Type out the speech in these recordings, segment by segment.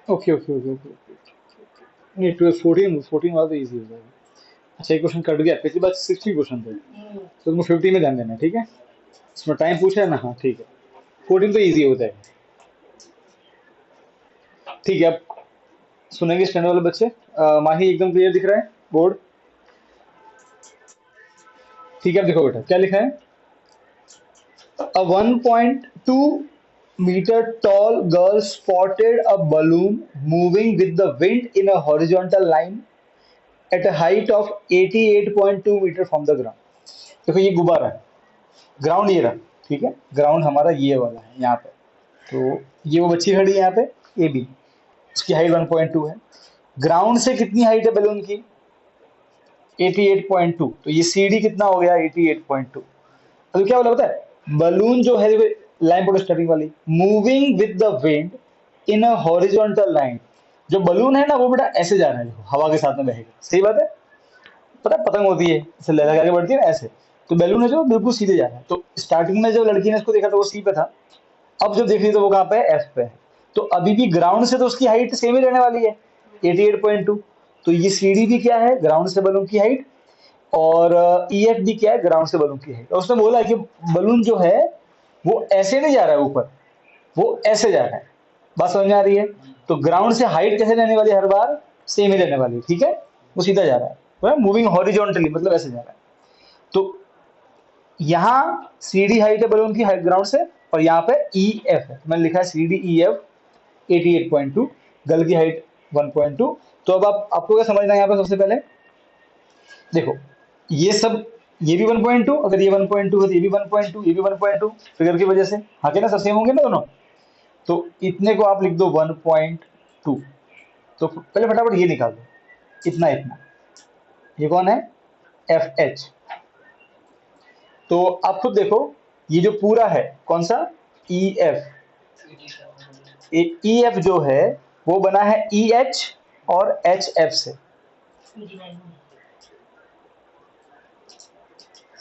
Okay okay okay okay नहीं 12 14 वाला तो इजी हो जाएगा। अच्छा एक क्वेश्चन कट गया, पिछली बार 60 क्वेश्चन थे तो तुमको 50 में ध्यान देना है, ठीक है। इसमें टाइम पूछा है ना, हाँ ठीक है। 14 तो इजी हो जाएगा। ठीक है, अब सुनेंगे स्टैंड वाले बच्चे। माही एकदम क्लियर दिख रहा है बोर्ड? ठीक है, अब देखो बेटा क्या लिखा है। A 1.2 meter tall girl spotted a balloon moving with the wind in a horizontal line at a height of 88.2 meter from the ground। देखो ये गुब्बारा है, ग्राउंड ये रहा, ठीक है। ग्राउंड हमारा ये वाला है यहाँ पे। तो ये वो बच्ची खड़ी है यहाँ पे, ए बी, उसकी हाइट 1.2 है। ग्राउंड से कितनी हाइट है बैलून की? 88.2। तो ये सी डी कितना हो गया? 88.2। अभी क्या बोला पता है, बलून जो है लाइन पोर्ट स्टार्टिंग वाली, moving with the wind in a horizontal line. जो बलून है ना वो बेटा ऐसे जा रहा है, देखो हवा के साथ में बहेगा, सही बात है। पता है पतंग होती है ऐसे लहरा के आगे बढ़ती है ना ऐसे, तो बैलून है जो बिल्कुल सीधे जा रहा है। तो स्टार्टिंग में जब लड़की ने इसको देखा तो वो सी पे था, अब जब देख रही तो वो कहाँ पे है? एफ पे है। तो अभी भी ग्राउंड से तो उसकी हाइट सेम ही रहने वाली है 88.2। तो ये सी डी भी क्या है? ग्राउंड से बलून की हाइट। और ई एफ भी क्या है? ग्राउंड से बलून की हाइट। और उसने बोला कि बलून जो है वो ऐसे नहीं जा रहा है ऊपर, वो ऐसे जा रहा है। बात समझ में आ रही है? तो ग्राउंड से हाइट कैसे रहने वाली है? हर बार सेम ही रहने वाली है, ठीक है। वो सीधा जा रहा है, मूविंग हॉरिजॉन्टली, मतलब ऐसे जा रहा है। तो यहाँ सी डी हाइट है बलून की हाइट ग्राउंड से, और यहाँ पे ई एफ है, मैंने लिखा है सी डी ई एफ 88.2, गल की हाइट 1.2। तो अब आपको क्या समझना है यहाँ पे? सबसे पहले देखो ये सब, ये भी 1.2, अगर ये 1.2 है तो ये भी 1.2, ये भी 1.2, फिगर की वजह से हाँ के ना, सब सेम होंगे ना दोनों। तो इतने को आप लिख दो 1.2। तो पहले फटाफट ये निकाल दो, इतना इतना, ये कौन है? F H. तो आप खुद देखो, ये जो पूरा है कौन सा? E F. ई एफ जो है वो बना है ई एच और एच एफ से,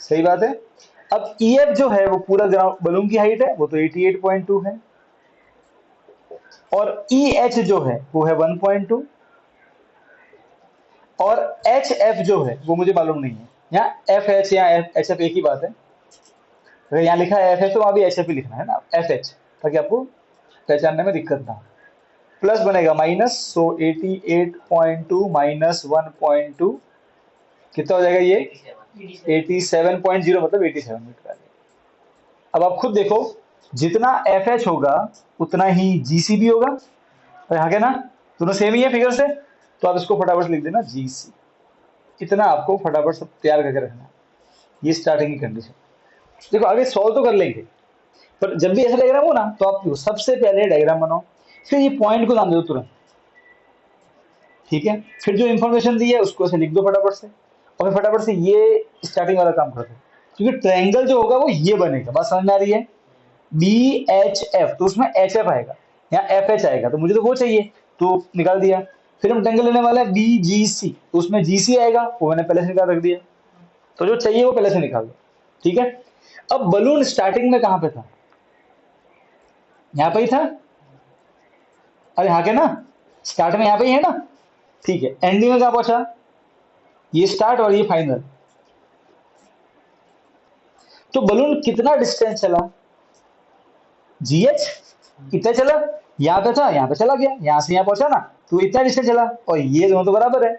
सही बात है। अब ई एफ जो है वो पूरा ग्राउंड बलून की हाइट है, वो तो 88.2 है। और ई एच जो है वो है 1.2, और एच एफ जो है वो मुझे मालूम नहीं है। यहाँ एफ एच या एच एफ एक ही बात है। अगर यहाँ लिखा है एफ एच तो वहां भी एच एफ ही लिखना है ना, एफ एच, ताकि आपको पहचानने में दिक्कत ना हो। प्लस बनेगा माइनस, सो 88.2 माइनस 1.2 कितना हो जाएगा? ये 87.0, मतलब 87 मीटर। अब आप खुद देखो, जितना एफ एच होगा उतना ही जी सी भी होगा, और यहाँ के ना दोनों सेम ही है फिगर से, तो आप इसको फटाफट लिख देना जी सी। इतना आपको फटाफट सब तैयार करके रखना है। ये स्टार्टिंग की कंडीशन। देखो आगे सॉल्व तो कर लेंगे, पर जब भी ऐसा डायग्राम हो ना तो आप देखो, सबसे पहले डायग्राम बनाओ, फिर ये पॉइंट को नाम दो तुरंत, ठीक है। फिर जो इन्फॉर्मेशन दी है उसको ऐसे लिख दो फटाफट से, और फिर फटाफट से ये स्टार्टिंग वाला काम कर दो, क्योंकि ट्रायंगल जो होगा वो ये बनेगा। बात समझ में आ रही है? बी एच एफ, तो उसमें एच एफ आएगा, यहाँ एफ एच आएगा, तो मुझे तो वो चाहिए, तो निकाल दिया। फिर हम ट्रायंगल लेने वाला है बी जी सी, तो उसमें जी सी आएगा, वो मैंने पहले से निकाल रख दिया। तो जो चाहिए वो पहले से निकाल दो, ठीक है। अब बलून स्टार्टिंग में कहां पे था, यहां पे ही था, अरे हाँ के ना, स्टार्ट में यहाँ पे ही है ना, ठीक है। एंडिंग में कहाँ पहुंचा, ये स्टार्ट और ये फाइनल। तो बलून कितना डिस्टेंस चला, जीएच इतना चला, यहाँ पे था यहाँ पे चला गया, यहाँ से यहाँ पहुंचा ना, तो इतना डिस्टेंस चला, और ये दोनों तो बराबर है।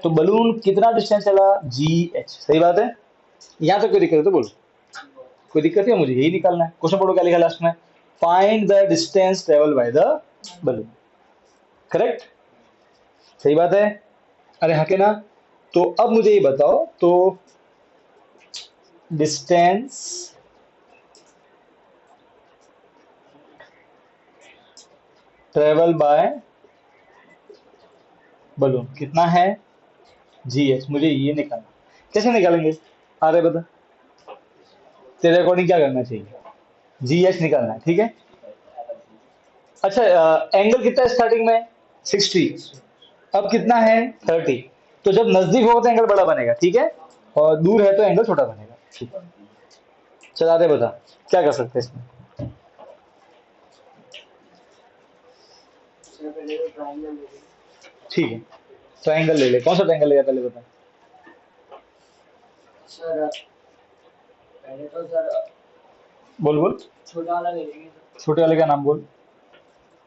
तो बलून कितना डिस्टेंस चला, जी एच, सही बात है। यहाँ तक कोई दिक्कत है तो बोलो, कोई दिक्कत है, मुझे यही निकालना है। क्वेश्चन पढ़ो क्या लिखा लास्ट में, find the distance travel by the balloon, correct, सही बात है, अरे हाँ के ना। तो अब मुझे ये बताओ, तो डिस्टेंस ट्रेवल बाय बलून कितना है, जी एच, मुझे ये निकालना, कैसे निकालेंगे, अरे बता, तेरे अकॉर्डिंग क्या करना चाहिए, जी एच निकालना है, ठीक है। अच्छा, एंगल कितना है स्टार्टिंग में, 60, अब कितना है 30, तो जब नजदीक होगा तो एंगल बड़ा बनेगा, ठीक है, और दूर है तो एंगल छोटा बनेगा, ठीक है। चला दे, बता क्या कर सकते हैं इसमें। ठीक है, ट्राइंगल ले ले, कौन सा ट्राइंगल लेगा पहले बता। बोल बोल, छोटे वाले का नाम बोल।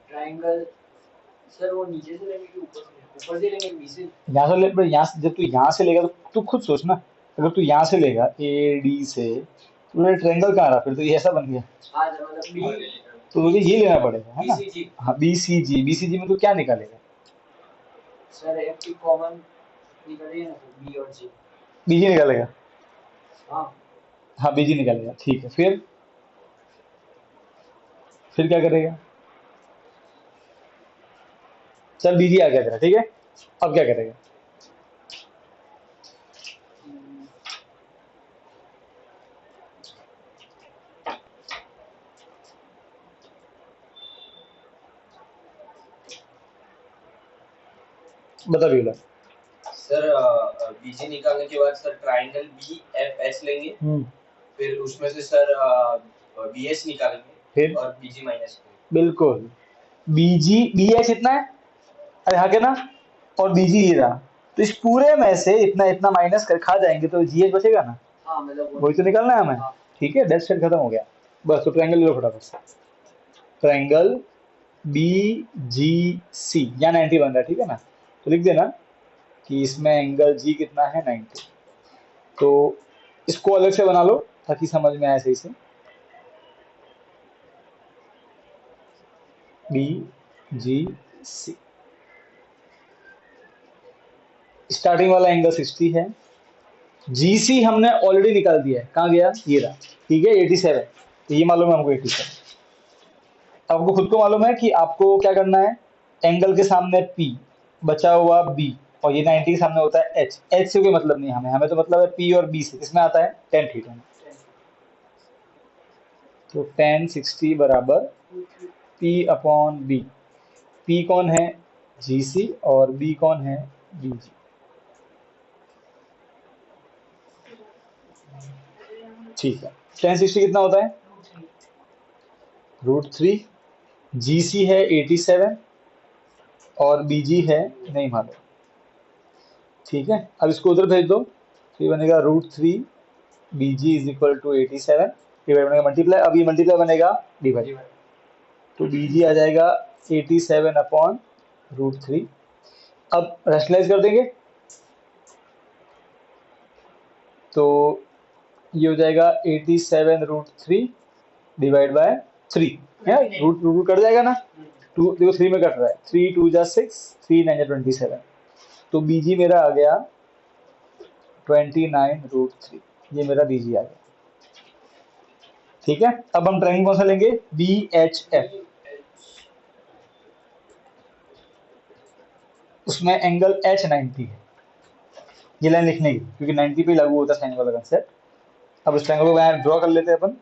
यहाँ से ले, यहाँ से जब तू यहाँ से लेगा तो तू खुद सोच ना, अगर तू यहाँ से लेगा ए डी से, तो मेरा ट्रायंगल कहाँ रहा, फिर तो ये ऐसा बन गया, तो मुझे ये लेना पड़ेगा, है ना। हाँ, बी सी जी, बी सी जी में तो क्या निकालेगा, बीजी निकालेगा, हाँ बीजी निकालेगा, ठीक है। फिर क्या करेगा, चल बीजी आ गया तेरा, ठीक है। अब क्या करेगा, बता भी बोला। सर बीजी निकालने के बाद sir triangle B F H लेंगे, फिर उसमें से सर बी एच निकालेंगे, फिर और बीजी माइनस बिल्कुल, बीजी बी एच इतना है, अरे हाँ के ना, और बीजी ये रहा, तो इस पूरे में से इतना इतना माइनस कर खा जाएंगे तो जीएच बचेगा ना, वही तो निकालना है हमें, ठीक है। डेड सेट खत्म हो गया, बस तो ट्रायंगल लो फटाफट से, ट्रायंगल बी जी सी, यहाँ 90 बन रहा है, ठीक है ना, तो लिख देना कि इसमें एंगल जी कितना है, 90। तो इसको अलग से बना लो ताकि समझ में आए सही से, बी जी सी, स्टार्टिंग वाला एंगल 60 है, जी सी हमने ऑलरेडी निकाल दिया है, कहाँ गया, ये रहा, ठीक है, 87, तो ये मालूम है हमको 87। आपको खुद को मालूम है कि आपको क्या करना है, एंगल के सामने P, बचा हुआ B, और ये 90 के सामने होता है H, H से कोई मतलब नहीं, हमें हमें तो मतलब है P और B से, इसमें आता है टेन थीटा में, तो टेन 60 बराबर P अपॉन B, P कौन है, GC, और B कौन है, BG, ठीक है। टेन 60 कितना होता है, √3, GC है 87, और BG है नहीं मालूम, ठीक है। अब इसको उधर भेज दो, तो ये बनेगा √3 B G is equal to 87, divide बनेगा मल्टीप्लाई, अब ये मल्टीप्लाई बनेगा डिवाइड, तो बी जी आ जाएगा 87 अपॉन √3। अब रेशनलाइज कर देंगे, तो ये हो जाएगा 87√3 डिवाइड बाय 3, है रूट रूट कट जाएगा ना, टू देखो 3 में कट रहा है, 3 2 जा 6, 3 9 जा 27, तो बीजी मेरा आ गया 29√3, ये मेरा बीजी आ गया, ठीक है। अब हम ट्रायंगल कौन सा लेंगे, बी एच एफ, उसमें एंगल एच 90 है, ये लाइन लिखने की, क्योंकि 90 पे लागू होता है साइन वाला कंसेप्ट। अब इस ट्रायंगल को यहाँ ड्रॉ कर लेते हैं अपन,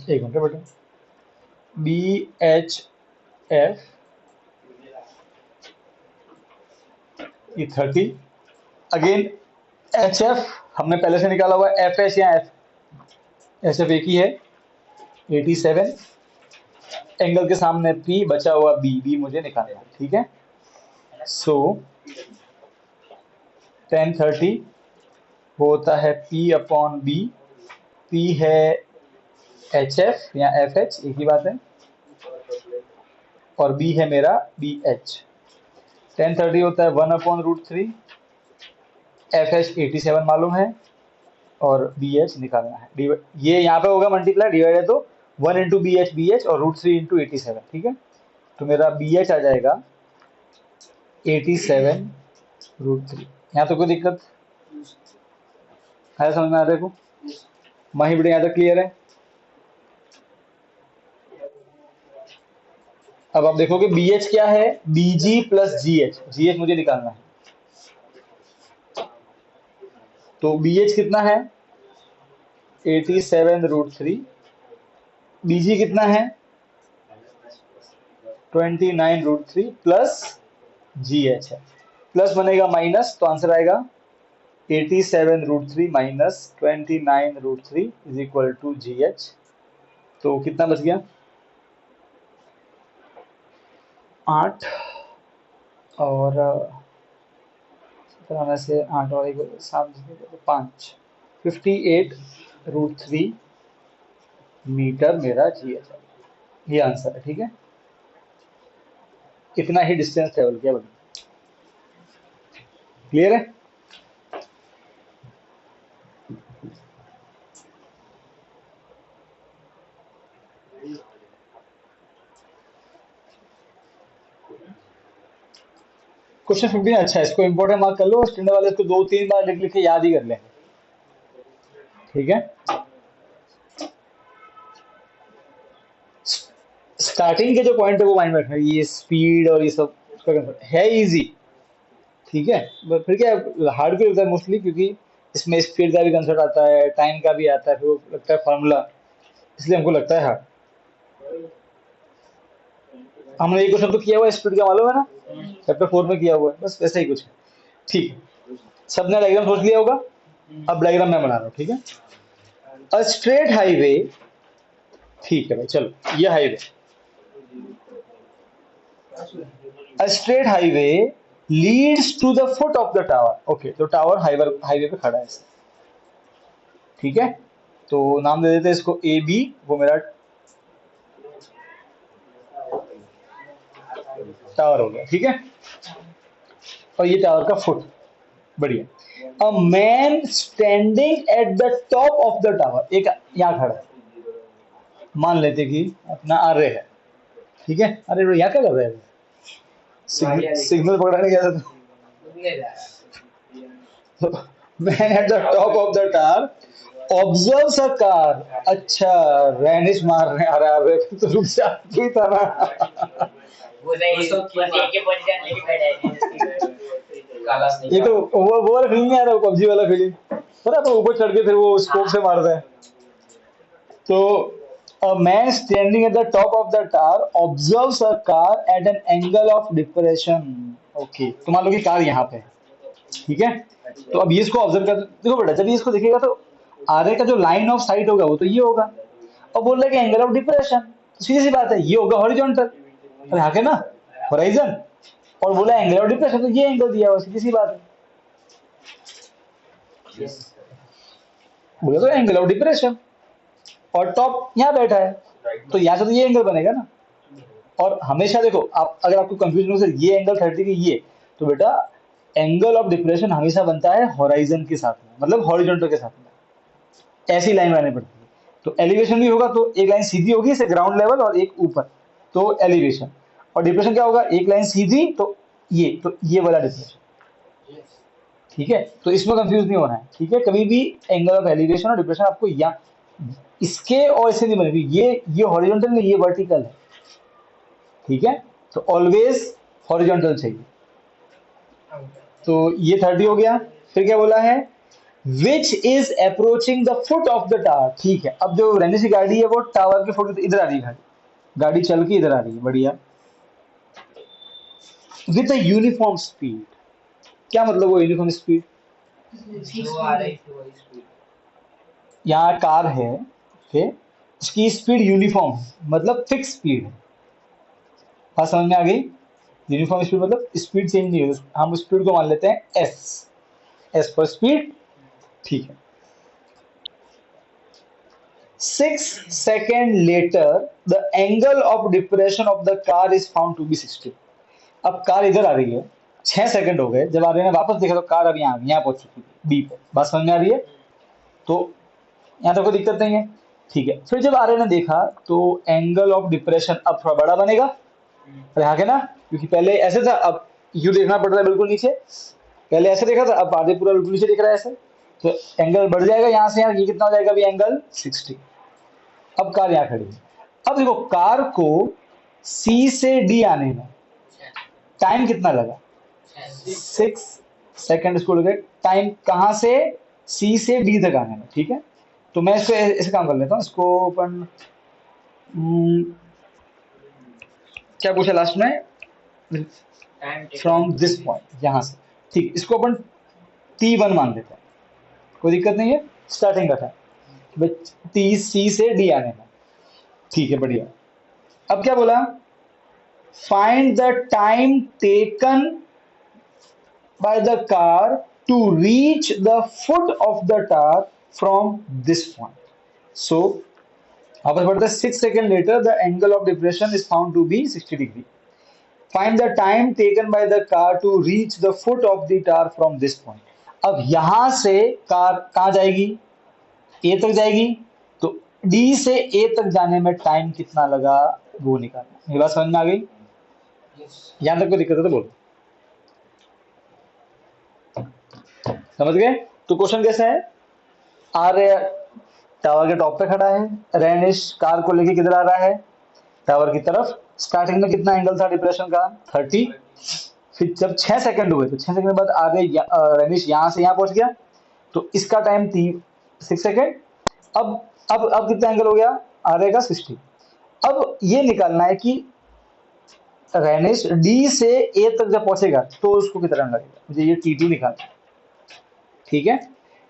एक मिनट बेटा, बी एच एफ ये 30 अगेन। एच एफ हमने पहले से निकाला हुआ, एफ एच या एफ एच एफ एक ही है 87, एंगल के सामने पी, बचा हुआ बी, बी मुझे निकालना है, ठीक है। सो 1030 वो होता है पी अपॉन बी, पी है एच एफ या एफ एच एक ही बात है, और बी है मेरा बी एच। 1030 होता है 1/√3, एफ एच 87 मालूम है और बी एच निकालना है। ये यहाँ पे होगा मल्टीप्लाई, डिवाइड है तो 1 इंटू बी एच और √3 इंटू 87, ठीक है। तो मेरा बी एच आ जाएगा 87√3। यहाँ तो कोई दिक्कत है, समझ में आ रहा है को? माही बड़े यहाँ तक क्लियर है? अब आप देखोगे बी एच क्या है, B G plus G H, G H मुझे निकालना है। तो बी एच कितना है 87√3, बी जी कितना है 29√3 प्लस जी एच है, प्लस बनेगा माइनस, तो आंसर आएगा 87√3 minus 29√3 is equal to G H. तो कितना बच गया 8, और 17 में से 8 और 7 तो 5, 58√3 मीटर मेरा जी एच है। ये आंसर है, ठीक है। इतना ही डिस्टेंस ट्रेवल किया, बता क्लियर है? क्वेश्चन 15 अच्छा है, इसको इंपॉर्टेंट मार्क कर लो, स्टैंडर्ड वाले इसको 2-3 बार लिख लिख के याद ही कर लेंगे, ठीक है। स्टार्टिंग के जो पॉइंट है वो माइंड में रखना, ये स्पीड और ये सब उसका concept है इजी, ठीक है। बट फिर क्या हार्ड क्यों लगता है मोस्टली, क्योंकि इसमें स्पीड का भी कंसेप्ट आता है, टाइम का भी आता है, फिर वो लगता है फार्मूला, इसलिए हमको लगता है हार्ड। हमने एक क्वेश्चन तो किया हुआ है स्पीड का, मालूम है ना, चैप्टर 4 में किया हुआ है, बस वैसा ही कुछ है, ठीक है। सबने डायग्राम सोच लिया होगा, अब डायग्राम मैं बना रहा हूँ, ठीक है। अ स्ट्रेट हाईवे, ठीक है भाई, चलो ये highway, a straight highway leads to the foot of the tower. Okay, तो टावर हाईवे पे खड़ा है, ठीक है। तो नाम दे देते हैं इसको ए बी, वो मेरा टावर हो गया, ठीक है। और ये टावर का फुट, बढ़िया। A man standing at the top of the tower, एक यहाँ खड़ा है, मान लेते कि अपना आर्य है, ठीक है। अरे यहाँ क्या कर रहे हैं, सिग्नल पकड़ाने गया था तो man at the top of the tower observe a car. अच्छा, रैनिश मारने आ रहा है, तो रुक जा, तू ही था ना। ये तो वो वाला फीलिंग नहीं आ रहा, पबजी वाला फीलिंग, पता तो ऊपर चढ़ के फिर वो स्कोप से मारता है। तो a man standing at the top of the tower observes a car at an angle of depression। Okay, तो मान लो कि कार यहाँ पे है, ठीक है। तो अब ये इसको ऑब्जर्व कर, देखो बेटा, जब ये इसको देखेगा तो आरे का जो लाइन ऑफ साइट होगा वो तो ये होगा, और बोल रहा है कि एंगल ऑफ डिप्रेशन, तो सीधी सी बात है ये होगा हॉरिजॉन्टल, अरे हाँ के ना, होराइजन, और बोला एंगल ऑफ डिप्रेशन, तो ये एंगल दिया हुआ, सीधी सी बात है, बोला तो एंगल ऑफ डिप्रेशन, और टॉप यहाँ बैठा है, तो यहाँ से तो ये एंगल बनेगा ना। और हमेशा देखो, आप अगर आपको कंफ्यूजन हो सर ये एंगल 30 की ये, तो बेटा एंगल ऑफ डिप्रेशन हमेशा बनता है होराइजन के साथ में, मतलब हॉरिजॉन्टल के साथ में, ऐसी लाइन बनानी पड़ती है। तो एलिवेशन भी होगा तो एक लाइन सीधी होगी इसे ग्राउंड लेवल और एक ऊपर, तो एलिवेशन, और डिप्रेशन क्या होगा, एक लाइन सीधी तो ये वाला डिप्रेशन, ठीक है। तो इसमें कंफ्यूज नहीं होना है, ठीक है। कभी भी एंगल ऑफ एलिवेशन और डिप्रेशन आपको या इसके और इससे नहीं बनेगी, ये हॉरिजॉन्टल में, ये वर्टिकल है, ठीक है। तो ऑलवेज हॉरिजॉन्टल चाहिए। तो ये 30 हो गया। फिर क्या बोला है, which is approaching the foot of the tower, ठीक है। अब जो रहने की गाड़ी है वो टावर के फुट इधर आ रही है, गाड़ी चल के इधर आ रही है, बढ़िया, विथ अ यूनिफॉर्म स्पीड, क्या मतलब वो यूनिफॉर्म स्पीड? जो आ रही थी वही स्पीड। यहाँ कार है, ओके, उसकी स्पीड यूनिफॉर्म है, मतलब फिक्स स्पीड है। बात समझ में आ गई? यूनिफॉर्म स्पीड मतलब स्पीड चेंज नहीं होगी, हम स्पीड को मान लेते हैं एस, एस पर स्पीड, ठीक है। 6 second later the angle of depression of the car is found to be 60। अब कार इधर आ रही है, 6 सेकंड हो गए, जब आ रही है वापस देखा तो कार अब यहाँ पहुंच चुकी है बी पे। बात समझ में आ रही है? तो यहाँ तो कोई दिक्कत नहीं है, ठीक है। फिर जब आर्य ने देखा तो एंगल ऑफ डिप्रेशन अब थोड़ा बड़ा बनेगा, और यहाँ के ना, क्योंकि पहले ऐसे था, अब यू देखना पड़ रहा है बिल्कुल नीचे, पहले ऐसे देखा था, अब आगे पूरा बिल्कुल नीचे दिख रहा है ऐसे, तो एंगल बढ़ जाएगा यहाँ से यहाँ, ये कितना हो जाएगा अभी एंगल 60। अब कार यहाँ खड़ी है। अब देखो कार को सी से डी आने में टाइम कितना लगा? 6 सेकेंड इसको लगे टाइम, कहाँ से? सी से डी तक आने में, ठीक है। तो मैं इसको ऐसे काम कर लेता हूँ, इसको अपन क्या पूछा लास्ट में? फ्रॉम दिस पॉइंट, यहाँ से, ठीक, इसको अपन T1 मान लेते हैं, कोई दिक्कत नहीं है, स्टार्टिंग का था टी सी से डी आने में, ठीक है, बढ़िया। अब क्या बोला? Find the time taken by the car to reach the foot of the tower from this point. So, वापस बढ़ते हैं, 6 second later the angle of depression is found to be 60 degree. Find the time taken by the car to reach the foot of the tower from this point. अब यहां से car कहां जाएगी? ए तक जाएगी, तो डी से ए तक जाने में टाइम कितना लगा वो निकालना। ये बात समझ में आ गई? यहां तक कोई दिक्कत है तो बोलो। समझ गए? तो क्वेश्चन कैसा है? आर्य टावर के टॉप पे खड़ा है, रेनिश कार को लेके किधर आ रहा है? टावर की तरफ। स्टार्टिंग में कितना एंगल था डिप्रेशन का? 30। फिर जब 6 सेकंड हुए तो 6 सेकंड बाद आर्य रेनिश यहां से यहां पहुंच गया, तो इसका टाइम 6 सेकंड। अब कितना एंगल हो गया आर्य का? 60। अब ये निकालना है कि रेनिश डी से ए तक जब पहुंचेगा तो उसको कितना लगेगा, मुझे ये T2 निकालना है, ठीक है।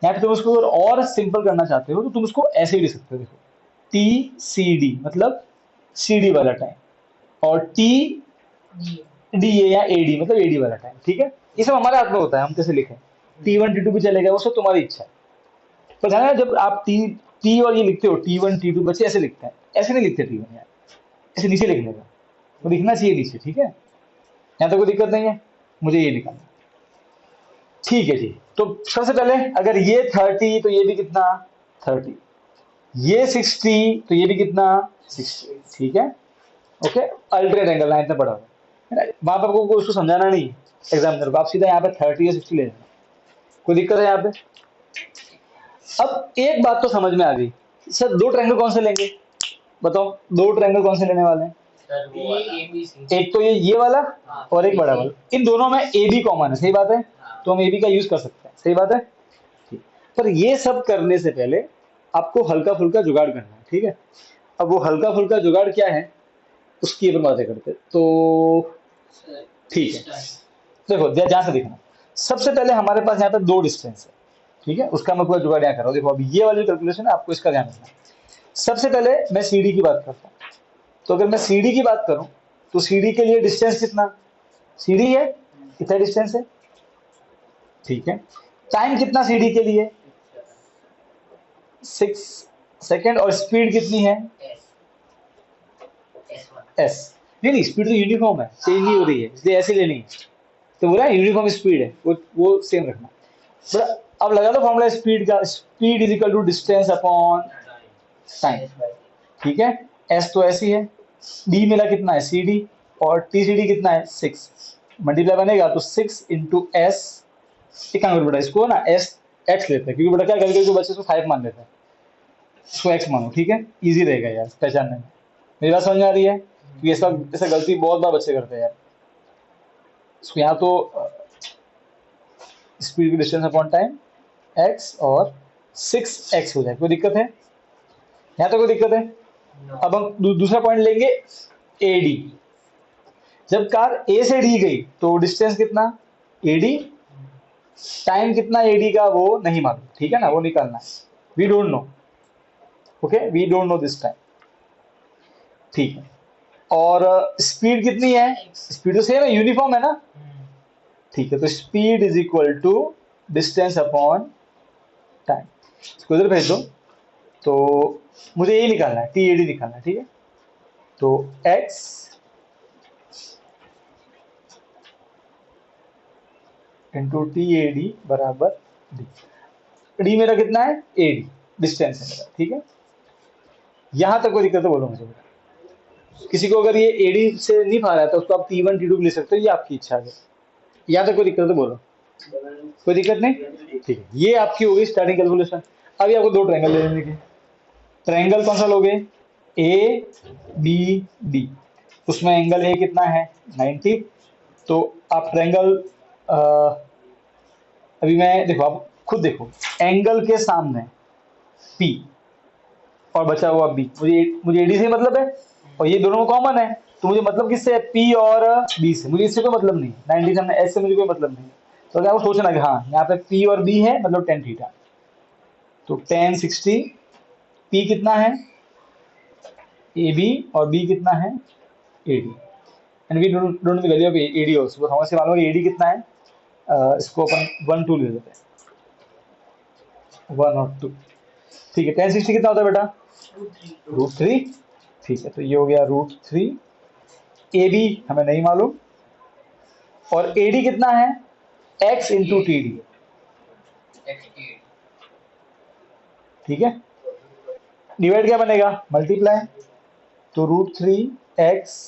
यहाँ पे तुम उसको और सिंपल करना चाहते हो तो तुम उसको ऐसे ही लिख सकते हो, देखो टी सी डी मतलब सी डी वाला टाइम, और टी डी ए या ए डी मतलब ए डी वाला टाइम, ठीक है। ये सब हमारे हाथ में होता है, हम कैसे लिखें, T1 T2 भी चलेगा, वो सब तुम्हारी इच्छा है। तो ध्यान रखना, जब आप टी और ये लिखते हो T1 T2, बच्चे ऐसे लिखते हैं, ऐसे नहीं लिखते T1 यार, ऐसे नीचे लिखने का, तो लिखना चाहिए नीचे, ठीक है। यहाँ तो कोई दिक्कत नहीं है, मुझे ये निकालना, ठीक है जी। तो सबसे पहले अगर ये 30 तो ये भी कितना 30, ये 60 तो ये भी कितना 60, ठीक है, ओके। अल्टरनेट एंगल लाइन में पड़ा हुआ है, वहां पर आपको उसको समझाना नहीं एग्जामिनर को, आप सीधा यहाँ पे 30 या 60 ले लेना, कोई दिक्कत है यहाँ पे? अब एक बात तो समझ में आ गई, सर दो ट्रायंगल कौन से लेंगे बताओ, दो ट्रायंगल कौन से लेने वाले हैं? एक तो ये वाला और एक बड़ा वाला, इन दोनों में ए बी कॉमन है, सही बात है, तो हम ए बी का यूज कर सकते हैं, सही बात है, ठीक। पर ये सब करने से पहले आपको हल्का फुल्का जुगाड़ करना है, ठीक है। अब वो हल्का फुल्का जुगाड़ क्या है उसकी अपन बातें करते, तो ठीक है। देखो ध्यान से देखना, सबसे पहले हमारे पास यहाँ पे दो डिस्टेंस है, ठीक है, उसका मैं पूरा जुगाड़ यहाँ कर रहा हूँ। देखो अब ये वाली कैलकुलेशन है, आपको इसका ध्यान रखना है। सबसे पहले मैं सी डी की बात करता हूँ, तो अगर मैं सी डी की बात करूं तो सी डी के लिए डिस्टेंस कितना? सी डी है, कितना डिस्टेंस है, ठीक है। टाइम कितना सी डी के लिए? 6 सेकेंड, और स्पीड कितनी है? एस। नहीं स्पीड तो यूनिफॉर्म है, चेंज नहीं हो रही है, इसलिए ऐसे लेनी है, तो बोला यूनिफॉर्म स्पीड है, वो सेम रखना। बड़ा अब लगा लो फॉर्मूला स्पीड का, speed is equal to distance upon time, ठीक है। एस तो ऐसी है, डी मिला कितना है सी डी, और टी सी डी कितना है 6, मल्टीप्लाई बनेगा तो 6 इंटू एस, एक काम करो बेटा इसको ना एस एक्स लेते हैं, क्योंकि बेटा क्या कभी बच्चे इसको 5 मान लेते हैं, इसको एक्स मानो, ठीक है, इजी रहेगा यार पहचानने में। मेरी बात समझ में आ रही है? क्योंकि ऐसा गलती बहुत बार बच्चे करते हैं यार, इसको यहाँ तो स्पीड की डिस्टेंस अपॉन टाइम एक्स और 6x हो जाए, कोई दिक्कत है यहाँ तो? कोई दिक्कत है? अब हम दूसरा पॉइंट लेंगे ए डी। जब कार ए से डी गई तो डिस्टेंस कितना? ए डी टाइम कितना एडी का वो नहीं मालूम, ठीक है ना, वो निकालना है, we don't know, okay, we don't know this time, ठीक है। और स्पीड कितनी है, स्पीड तो सेम है, यूनिफॉर्म है ना, ठीक है। तो speed is equal to distance upon time, इसको इधर भेज दो। तो मुझे ये निकालना है, टी एडी निकालना है, ठीक है। तो x इंटू टी एडी बराबर डी, डी मेरा कितना है, एडी डिस्टेंस है मेरा, ठीक है। यहां तक कोई दिक्कत है बोलो मुझे, किसी को अगर ये एडी से नहीं पा रहा है तो उसको आप T1 T2 भी ले सकते हो, ये आपकी इच्छा है। यहाँ तक कोई दिक्कत है तो बोलो, कोई दिक्कत नहीं, ठीक है। ये आपकी होगी स्टार्टिंग कैलकुलेशन। अभी आपको दो ट्रायंगल ले लेने के, ट्रायंगल कौन सा लोगे, ए बी डी, उसमें एंगल ए कितना है 90। तो आप ट्रायंगल अभी मैं देखो, आप खुद देखो, एंगल के सामने पी और बचा हुआ बी, मुझे एडी से मतलब है और ये दोनों कॉमन है, तो मुझे मतलब किससे है, पी और बी से, मुझे इससे कोई मतलब नहीं, 90 से एस से मुझे कोई मतलब नहीं। तो क्या आपको सोचना कि हाँ यहाँ पे पी और बी है मतलब टेन थीटा, तो टेन 60, पी कितना है ए बी और बी कितना है A D, and we don't the value of A D also, हमें से मालूम है ए डी कितना है, इसको अपन 1 2 ले लेते हैं, 1 और 2, ठीक है। 1060 कितना होता है बेटा, √3, ठीक है। तो ये हो गया √3, ए बी हमें नहीं मालूम, और ए डी कितना है, x इंटू टी डी, ठीक है। डिवाइड क्या बनेगा, मल्टीप्लाई, तो √3 x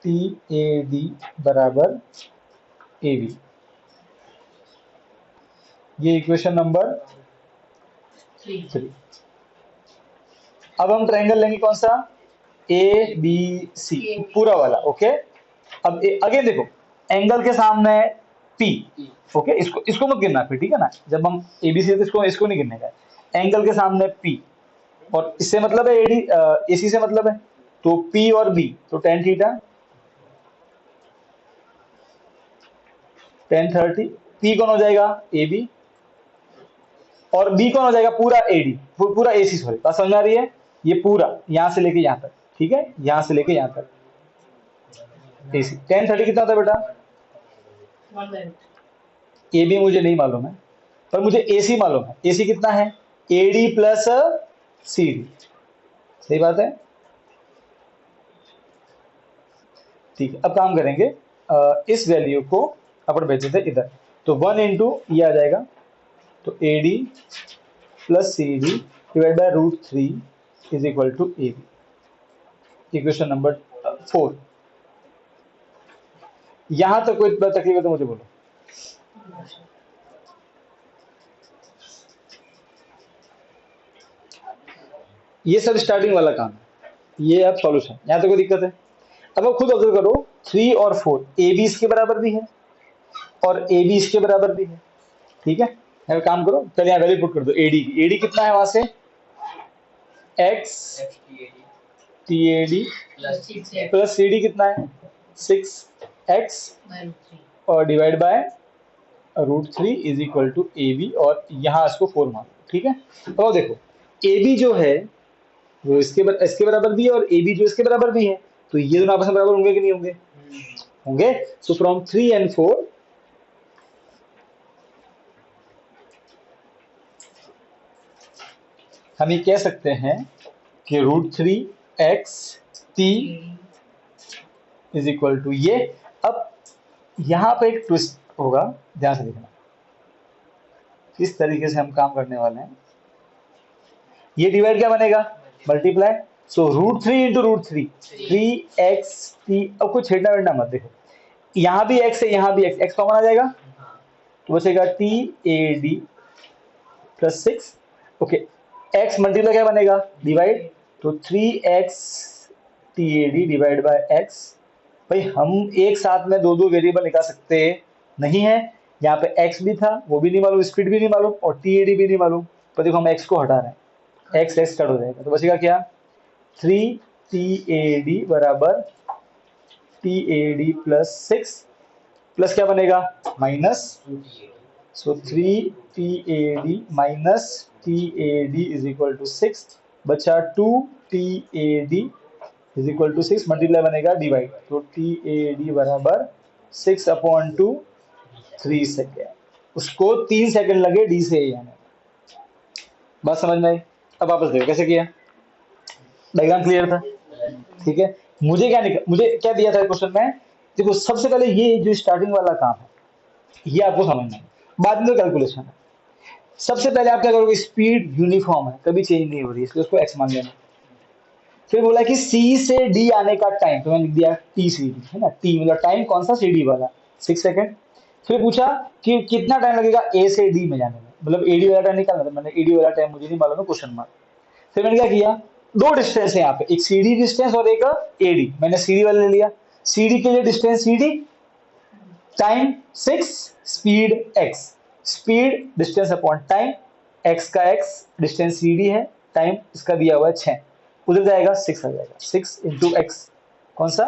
टी ए डी बराबर ए बी, ये इक्वेशन नंबर 3। अब हम ट्रायंगल लेंगे कौन सा, ए बी सी पूरा वाला, ओके। अब अगेन देखो, एंगल के सामने पी, ओके, इसको मत गिनना फिर, ठीक है ना, जब हम ए बी सी तो इसको नहीं गिनने का, एंगल के सामने पी, और इससे मतलब है एडी, एसी से मतलब है, तो पी और बी, तो टेन थीटा, 1030, पी कौन हो जाएगा ए बी, और बी कौन हो जाएगा पूरा एडी, पूरा एसी, सॉरी, बात समझ आ रही है, ये पूरा यहां से लेके यहां तक, ठीक है, यहां से लेके यहां तक एसी। 1030 कितना होता है बेटा, ए बी मुझे नहीं मालूम है, पर मुझे एसी मालूम है, एसी कितना है, एडी प्लस सी डी, सही बात है, ठीक है। अब काम करेंगे, इस वैल्यू को अपन भेज देते इधर, तो 1 इंटू ये आ जाएगा, तो A D plus C D divide by √3 is equal to A B, equation number 4। यहां तक कोई तकलीफ है तो मुझे बोलो, ये सब स्टार्टिंग वाला काम है, ये अब सॉल्यूशन, यहां तक कोई दिक्कत है। अब आप खुद ऑब्जर्व करो, 3 और 4 ए बी इसके बराबर भी है और ए बी इसके बराबर भी है, ठीक है। यहाँ काम करो, चलिए यहाँ वैल्यू पुट कर दो, एडी की, एडी कितना है वहां से, x T A D plus C D कितना है 6x और divide by √3 is equal to A B, और यहाँ इसको 4 मान लो, ठीक है। तो देखो, ए बी जो है वो इसके बराबर भी है और ए बी जो इसके बराबर भी है, तो ये दोनों आपस में बराबर होंगे कि नहीं होंगे, होंगे। सो फ्रॉम 3 and 4 हम ये कह सकते हैं कि √3x t is equal to ये। अब यहां पे एक ट्विस्ट होगा, ध्यान से देखना किस तरीके से हम काम करने वाले हैं। ये डिवाइड क्या बनेगा, मल्टीप्लाई, सो √3 इंटू √3, 3x t। अब कुछ छेड़ना वेड़ना मत, देखो यहां भी x है यहां भी x कॉमन आ जाएगा, तो बचेगा t a d plus 6, okay. x multiply क्या बनेगा, डिवाइड, तो 3x t a d divide by x। भाई हम एक साथ में दो दो वेरिएबल निकाल सकते नहीं है, यहाँ पे x भी था वो भी नहीं मालूम, स्पीड भी नहीं मालूम और t a d भी नहीं मालूम, तो देखो हम x को हटा रहे हैं, x कट हो जाएगा, तो बचेगा क्या, 3t a d बराबर t a d plus 6 plus क्या बनेगा minus so 3TAD minus TAD is equal to 6, बचा 2TAD is equal to 6, multiply बनेगा डिवाइड, तो TAD बराबर 6/2, 3 सेकेंड। उसको 3 सेकेंड लगे डी से ए आने में। बात समझ में आई? अब वापस देखो कैसे किया, डायग्राम क्लियर था? ठीक है, मुझे क्या दिया था क्वेश्चन में? देखो सबसे पहले ये जो स्टार्टिंग वाला काम है ये आपको समझना है, बाद में कैलकुलेशन है। सबसे पहले आप क्या करोगे, स्पीड यूनिफॉर्म है, कभी चेंज नहीं हो रही, इसलिए उसको एक्स मान लेना। फिर बोला कि सी से डी आने का टाइम, तो मैंने लिख दिया टी सी डी, है ना, टी मतलब टाइम कौन सा, सी डी वाला, 6 सेकेंड। फिर पूछा कि कितना टाइम लगेगा ए से डी में जाने में, मतलब एडी वाला टाइम निकालना था, मैंने एडी वाला टाइम मुझे नहीं मालूम है, क्वेश्चन मार्क। फिर मैंने क्या किया, दो डिस्टेंस है यहाँ पे, एक सीडी डिस्टेंस और एक एडी, मैंने सीडी वाला ले लिया। सीडी के लिए distance CD, time 6, speed x, speed distance upon time, x का x, डिस्टेंस सीडी है, टाइम इसका दिया हुआ है 6, उधर जाएगा 6 आ जाएगा, 6 इंटू एक्स, कौन सा,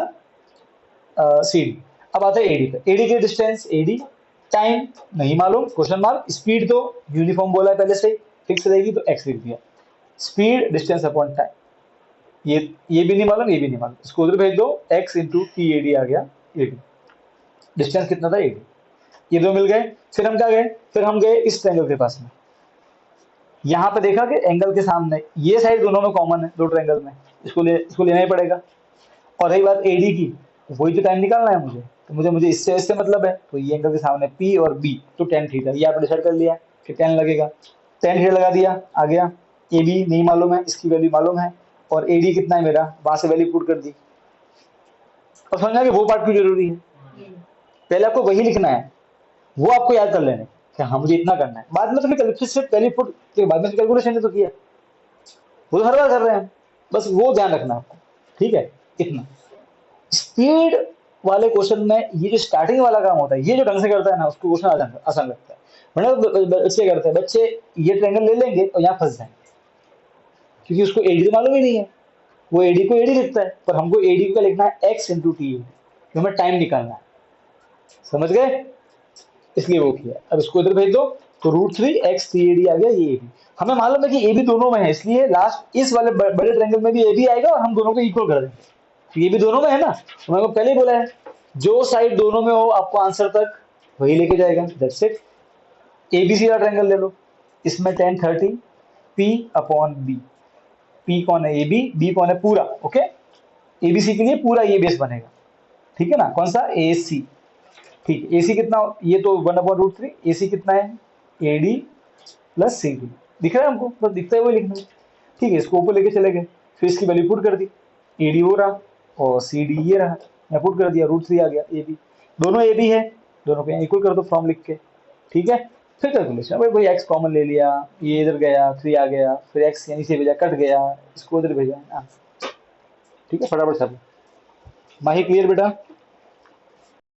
सीडी। अब आता है एडी पे, एडी के डिस्टेंस एडी, टाइम नहीं मालूम, क्वेश्चन मार्क, स्पीड तो यूनिफॉर्म बोला है पहले से फिक्स रहेगी, तो x लिख दिया, स्पीड डिस्टेंस अपॉन टाइम, ये भी नहीं मालूम, ये भी नहीं मालूम, इसको उधर भेज दो, x इंटू टी एडी आ गया, एडी, डिस्टेंस कितना था 80, ये दो मिल गए। फिर हम क्या गए, फिर हम गए इस ट्रायंगल के पास में, यहाँ पे देखा कि एंगल के सामने ये साइड दोनों में कॉमन है, दो ट्रायंगल में, इसको लेना ही पड़ेगा। और रही बात एडी की, वही तो टाइम निकालना है मुझे, तो मुझे इससे मतलब है, तो ये एंगल के सामने पी और बी, तो टेन थीटा, ये आपने डिसाइड कर लिया कि 10 लगेगा, 10 थीटा लगा दिया, आ गया। ए बी नहीं मालूम है, इसकी वैल्यू मालूम है, और एडी कितना है मेरा, वहां से वैल्यू पुट कर दी। और समझना कि वो पार्ट क्यों जरूरी है, पहले आपको वही लिखना है, वो आपको याद कर लेना कि हाँ मुझे इतना करना है, बाद में तुम्हें सिर्फ पहले पुट के बाद में कैलकुलेशन तो किया, वो तो हर बार कर रहे हैं, बस वो ध्यान रखना आपको, ठीक है। इतना स्पीड वाले क्वेश्चन में ये जो स्टार्टिंग वाला काम होता है, ये जो ढंग से करता है ना, उसको क्वेश्चन आसान लगता है। वरना बच्चे करते हैं, बच्चे ये ट्रायंगल ले लेंगे और यहाँ फंस जाएंगे, क्योंकि उसको एडी तो मालूम ही नहीं है, वो एडी को एडी लिखता है, पर हमको एडी को लिखना है एक्स इंटू टी, हमें टाइम निकालना है, समझ गए, इसलिए वो किया। अब इसको इधर भेज दो, तो √3 x टी आ गया, ये भी हमें मालूम है कि ए भी दोनों में है, इसलिए लास्ट इस वाले बड़े ट्रायंगल में भी ए भी आएगा और हम दोनों को इक्वल कर देंगे, तो ये भी दोनों में है ना, तो मैंने पहले ही बोला है, जो साइड दोनों में हो आपको आंसर तक वही लेके जाएगा, दैट्स इट। एबीसी का ट्रायंगल ले लो, इसमें 10 30 P/B, P कौन है, ए बी कौन है, पूरा, ओके, एबीसी के लिए पूरा ये बेस बनेगा, ठीक है ना, कौन सा, ए सी, ठीक, एसी कितना, ये तो 1/√3, एसी कितना है, एडी प्लस सी डी, दिख रहा है हमको, बस दिखता है वही लिखना है, ठीक है। इसको ऊपर लेके चले गए, फिर इसकी वैल्यू पुट कर दी, एडी वो रहा और सी डी ये रहा, मैं पुट कर दिया, √3 आ गया, ए बी, दोनों ए बी है, दोनों को इक्वल कर दो फॉर्म लिख के, ठीक है। फिर कैलकुलेशन, भाई एक्स कॉमन ले लिया, ये इधर गया 3 आ गया, फिर एक्स यहीं से भेजा, कट गया, इसको इधर भेजा, ठीक है, फटाफट सब। माही क्लियर बेटा?